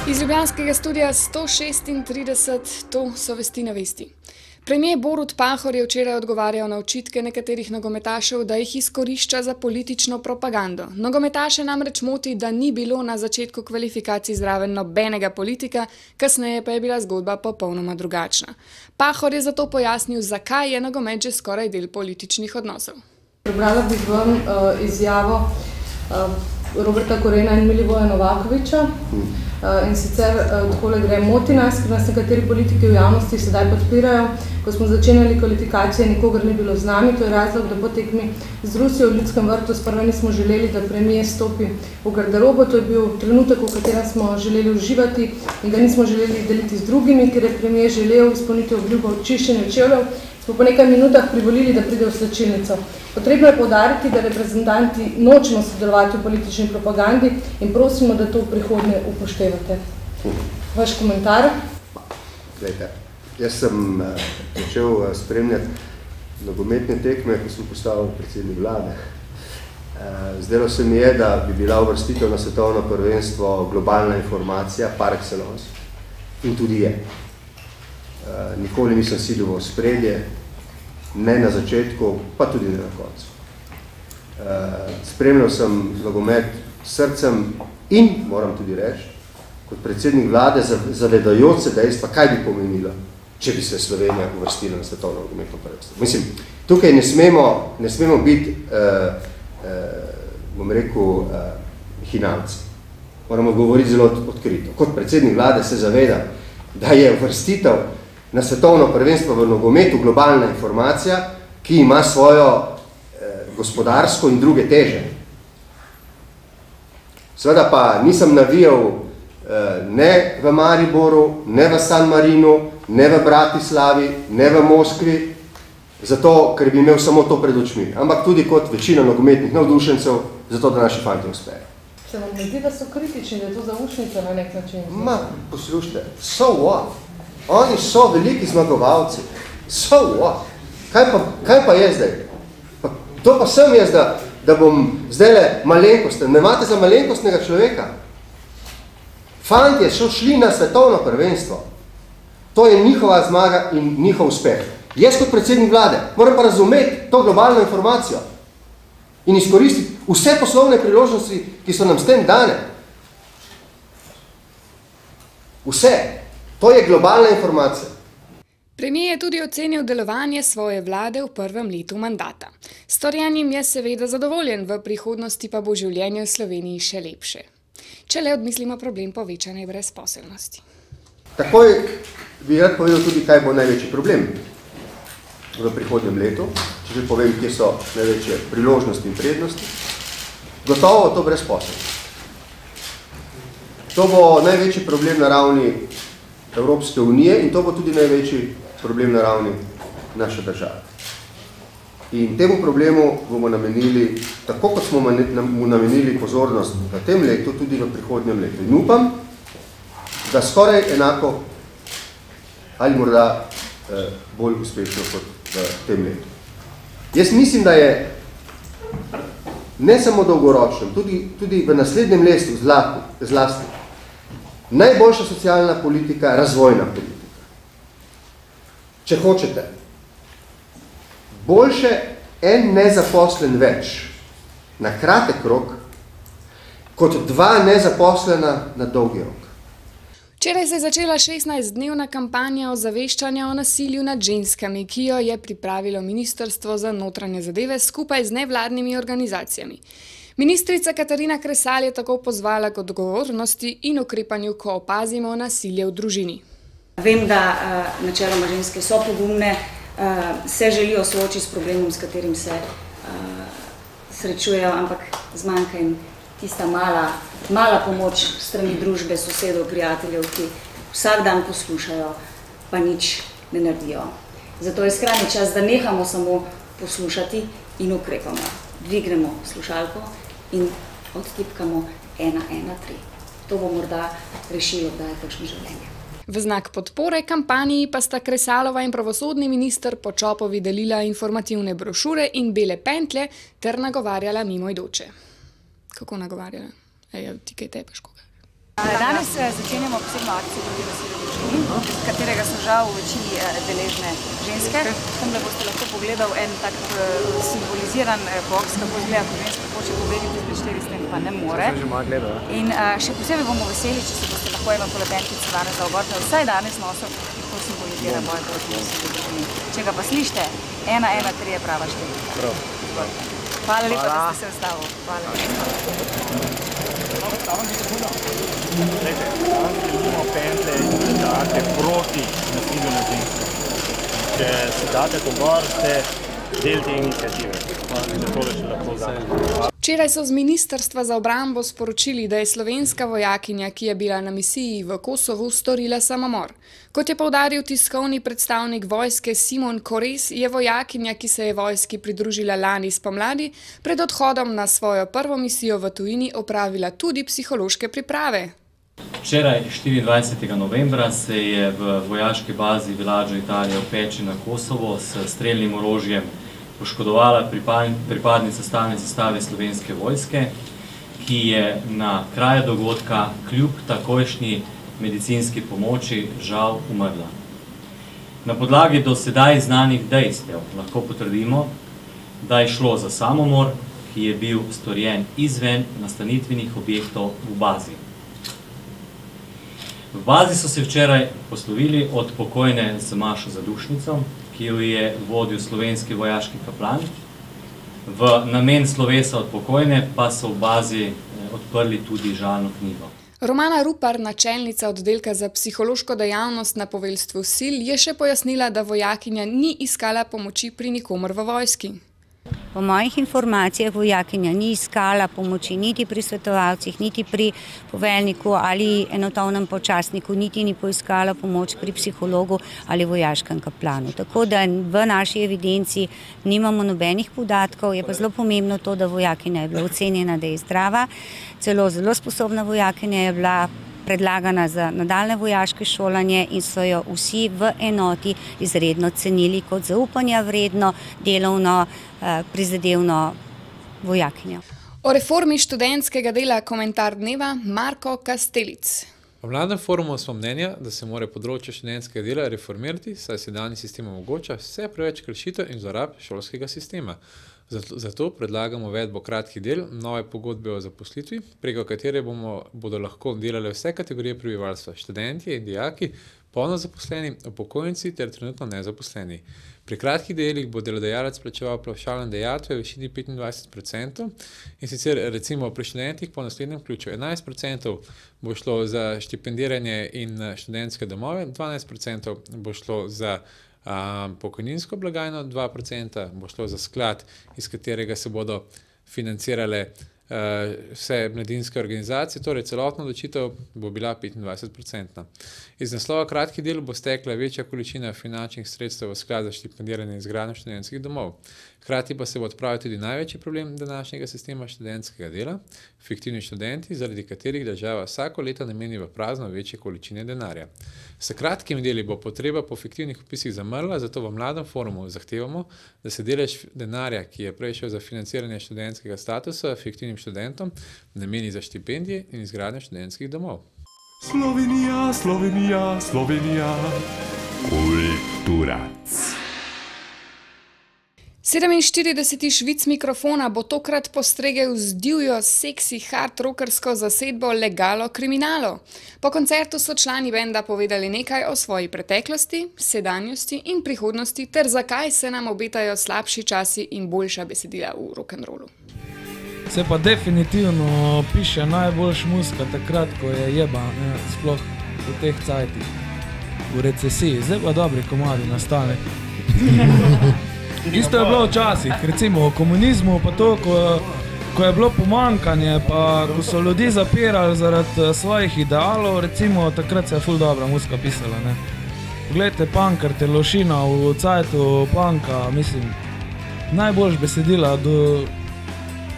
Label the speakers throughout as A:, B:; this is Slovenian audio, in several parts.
A: Iz ljubljanskega studia 136, to so Vesti na vesti. Premier Borut Pahor je včeraj odgovarjal na očitke nekaterih nogometašev, da jih izkorišča za politično propagando. Nogometaše namreč moti, da ni bilo na začetku kvalifikacij zraven nobenega politika, kasneje pa je bila zgodba popolnoma drugačna. Pahor je zato pojasnil, zakaj je nogomet že skoraj del političnih odnosov.
B: Prebrala bi vam izjavo Roberta Korena in Milivoja Novakoviča. In sicer takole gre: moti nas, ker nas nekateri politiki v javnosti sedaj podpirajo. Ko smo začenjali kvalifikacije, nikogar ni bilo z nami. To je razlog, da po tekmi z Rusijo v Ljudskem vrtu sprva nismo želeli, da premier stopi v garderobo. To je bil trenutek, v katerem smo želeli uživati in ga nismo želeli deliti z drugimi, ker je premier želel izpolniti obljubo o čiščenju čevljev. Smo po nekaj minutah privolili, da pride v slačilnico. Potrebno je poudariti, da reprezentanti nočemo sodelovati v politični propagandi in prosimo, da to v prihodnje upoštevate. Vaš komentar?
C: Glejte, jaz sem začel spremljati nogometne tekme, ko sem postal predsednik vlade. Zdelo se mi je, da bi bila uvrstitev na svetovno prvenstvo globalna informacija par excellence. In tudi je. Nikoli nisem silil v spredje, ne na začetku, pa tudi ne na koncu. Spremljal sem nogomet s srcem in, moram tudi reči, kot predsednik vlade zavedajoč se dejstva, kaj bi pomenilo, če bi se Slovenija uvrstila na svetovno nogometno prvenstvo. Mislim, tukaj ne smemo biti, bom rekel, hinavci. Moramo govoriti zelo odkrito. Kot predsednik vlade se zaveda, da je uvrstitev na svetovno prvenstvo v nogometu globalna informacija, ki ima svojo gospodarsko in druge teže. Seveda pa nisem navijal ne v Mariboru, ne v San Marinu, ne v Bratislavi, ne v Moskvi, zato, ker bi imel samo to pred očmi, ampak tudi kot večina nogometnih navdušencev, zato, da naši fanti uspejo.
B: Se vam ne zdi, da so kritični, da je to zaušnica na nek način?
C: Poslušajte, so what? Oni so veliki zmagovalci. So what? Kaj pa je zdaj? To pa sem jaz, da bom zdajle malenkosten. Ne imate za malenkostnega človeka? Fantje so šli na svetovno prvenstvo. To je njihova zmaga in njihov uspeh. Jaz kot predsednik vlade moram pa razumeti to globalno informacijo in izkoristiti vse poslovne priložnosti, ki so nam s tem dane. Vse. To je globalna informacija.
A: Premier je tudi ocenil delovanje svoje vlade v prvem letu mandata. S storjenim je seveda zadovoljen, v prihodnosti pa bo življenje v Sloveniji še lepše. Če le odmislimo problem povečane brezposelnosti.
C: Takoj bi rad povedal tudi, kaj bo največji problem v prihodnjem letu. Če že povem, kje so največje priložnosti in prednosti. Gotovo to brezposelnost. To bo največji problem na ravni Evropske unije in to bo tudi največji problem na ravni naše države. In temu problemu bomo namenili, tako kot smo mu namenili pozornost v tem letu, tudi v prihodnjem letu. In upam, da skoraj enako ali morda bolj uspešno kot v tem letu. Jaz mislim, da je ne samo dolgoročno, tudi v naslednjem letu zlasti najboljša socialna politika, razvojna politika. Če hočete, boljše en nezaposlen več na kratek rok, kot dva nezaposlena na dolgi rok.
A: Včeraj se je začela 16-dnevna kampanja ozaveščanja o nasilju nad ženskami, ki jo je pripravilo Ministrstvo za notranje zadeve skupaj z nevladnimi organizacijami. Ministrica Katarina Kresal je tako pozvala k odgovornosti in ukrepanju, ko opazimo nasilje v družini.
D: Vem, da načeloma ženske so pogumne, se želijo soočiti s problemom, s katerim se srečujejo, ampak zmanjka jim tista mala pomoč strani družbe, sosedov, prijateljev, ki vsak dan poslušajo, pa nič ne naredijo. Zato je skrajni čas, da nehamo samo poslušati in ukrepamo. Dvignemo slušalko in odtipkamo 113. To bo morda rešilo, da je kakšno življenje.
A: V znak podpore kampanji pa sta Kresalova in pravosodni minister Počopovi delila informativne brošure in bele pentlje ter nagovarjala mimoidoče. Kako nagovarjala? Ti kaj tepeš koga?
D: Danes začenjamo posebno akcijo proti nasilju v družini, katerega so žal v večini deležne ženske. Tamle boste lahko pogledal en tak simboliziran boks, kako izgleda, ko ženska hoče pobegniti izpred 4 sten, pa ne more. In še posebej bomo veseli, če se boste lahko polabentice danes za ogorne, vsaj danes nosil, to simbolizira boj proti nasilju v družini. Če ga pa slište, 113 je prava številka. Hvala lepa, da ste se ustavili. Hvala lepa.
E: Želimo pentle in date proti nasilju na ženske. Če se date to gor, ste del te iniciative. Zato še lahko vzame.
A: Včeraj so z Ministrstva za obrambo sporočili, da je slovenska vojakinja, ki je bila na misiji v Kosovu, storila samomor. Kot je poudaril tiskovni predstavnik vojske Simon Kores, je vojakinja, ki se je vojski pridružila lani spomladi, pred odhodom na svojo prvo misijo v tujini opravila tudi psihološke priprave.
F: Včeraj, 24. novembra, se je v vojaški bazi Villaggio Italia v Peči na Kosovo s strelnim orožjem poškodovala pripadnica stalne sestave slovenske vojske, ki je na kraju dogodka kljub takojšnji medicinski pomoči žal umrla. Na podlagi do sedaj znanih dejstev lahko potrdimo, da je šlo za samomor, ki je bil storjen izven nastanitvenih objektov v bazi. V bazi so se včeraj poslovili od pokojne z Mašo Zadušnico, ki jo je vodil slovenski vojaški kaplan. V namen slovesa od pokojne pa so v bazi odprli tudi žalno knjigo.
A: Romana Rupar, načelnica oddelka za psihološko dejavnost na poveljstvu sil, je še pojasnila, da vojakinja ni iskala pomoči pri nikomer v vojski.
G: Po mojih informacijah vojakinja ni iskala pomoči niti pri svetovalcih, niti pri poveljniku ali enotovnem počasniku, niti ni poiskala pomoč pri psihologu ali vojaškem kaplanu. Tako da v naši evidenci nimamo nobenih podatkov, je pa zelo pomembno to, da vojakinja je bila ocenjena, da je zdrava, celo zelo sposobna vojakinja je bila predlagana za nadaljne vojaške šolanje in so jo vsi v enoti izredno cenili kot zaupanja vredno, delovno, prizadevno vojakinjo.
A: O reformi študentskega dela komentar dneva Marko Kastelic.
H: V Mladem forumu smo mnenja, da se mora področje študentskega dela reformirati, saj sedanji sistem omogoča vse preveč kršitev in zlorab šolskega sistema. Zato predlagamo uvedbo kratkih del, nove pogodbe o zaposlitvi, preko katere bodo lahko delale vse kategorije prebivalstva, študentje in dijaki, polno zaposleni, upokojenci ter trenutno nezaposleni. Pri kratkih delih bo delodajalec plačeval pavšalne dajatve v višini 25%, in sicer recimo pri študentih po naslednjem ključu 11% bo šlo za štipendiranje in študentske domove, 12% bo šlo za pokojninsko blagajno, 2% bo šlo za sklad, iz katerega se bodo financirale vse mladinske organizacije, torej celotna odločitev bo bila 25%. Iz naslova kratkih del bo stekla večja količina finančnih sredstev v sklad za štipendiranje in izgradnjo študentskih domov. Hkrati pa se bo odpravil tudi največji problem današnjega sistema študentskega dela, fiktivni študenti, zaradi katerih država vsako leto nameni v prazno večje količine denarja. S kratkimi deli bo potreba po fiktivnih vpisih zamrla, zato v Mladem forumu zahtevamo, da se delež denarja, ki je prej šel za financiranje študentskega statusa fiktivnim študentom, nameni za štipendije in izgradnjo študentskih domov.
I: Slovenija, Slovenija, Slovenija. Kultura.
A: 47. švic mikrofona bo tokrat postregel z divjo, seksi, hard rockersko zasedbo Legalo Kriminalo. Po koncertu so člani benda povedali nekaj o svoji preteklosti, sedanjosti in prihodnosti ter zakaj se nam obetajo slabši časi in boljša besedila v rock'n'rollu.
J: Se pa definitivno piše najboljša muzika takrat, ko je jeba, sploh v teh cajtih, v recesiji. Zdaj pa dobri komadi nastane. Isto je bilo včasih, recimo v komunizmu, pa to, ko je bilo pomanjkanje, pa ko so ljudi zapirali zaradi svojih idealov, recimo takrat se je ful dobra muzika pisala. Poglejte, Pankrt, Lošina v cajtu Panka, mislim, najboljš besedila do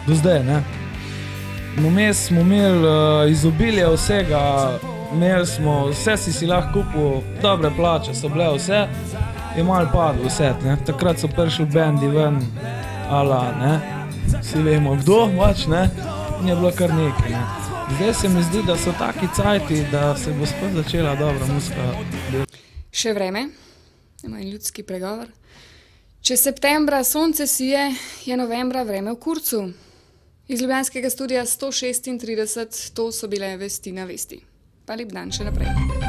J: zdaj, ne. Vmes smo imeli izobilje vsega, imeli smo, vse si lahko kupil, dobre plače so bile vse, je malo padlo vse, ne. Takrat so prišli bendi ven, ala, ne, vsi vemo kdo, pač, ne, in je bilo kar nekaj, ne. Zdaj se mi zdi, da so taki cajti, da se bo spet začela dobra muzika.
A: Še vreme, ima en ljudski pregovor. Če septembra sonce sije, je novembra vreme v kurcu. Iz ljubljanskega studia 136, to so bile Vesti na vesti. Pa lep dan še naprej.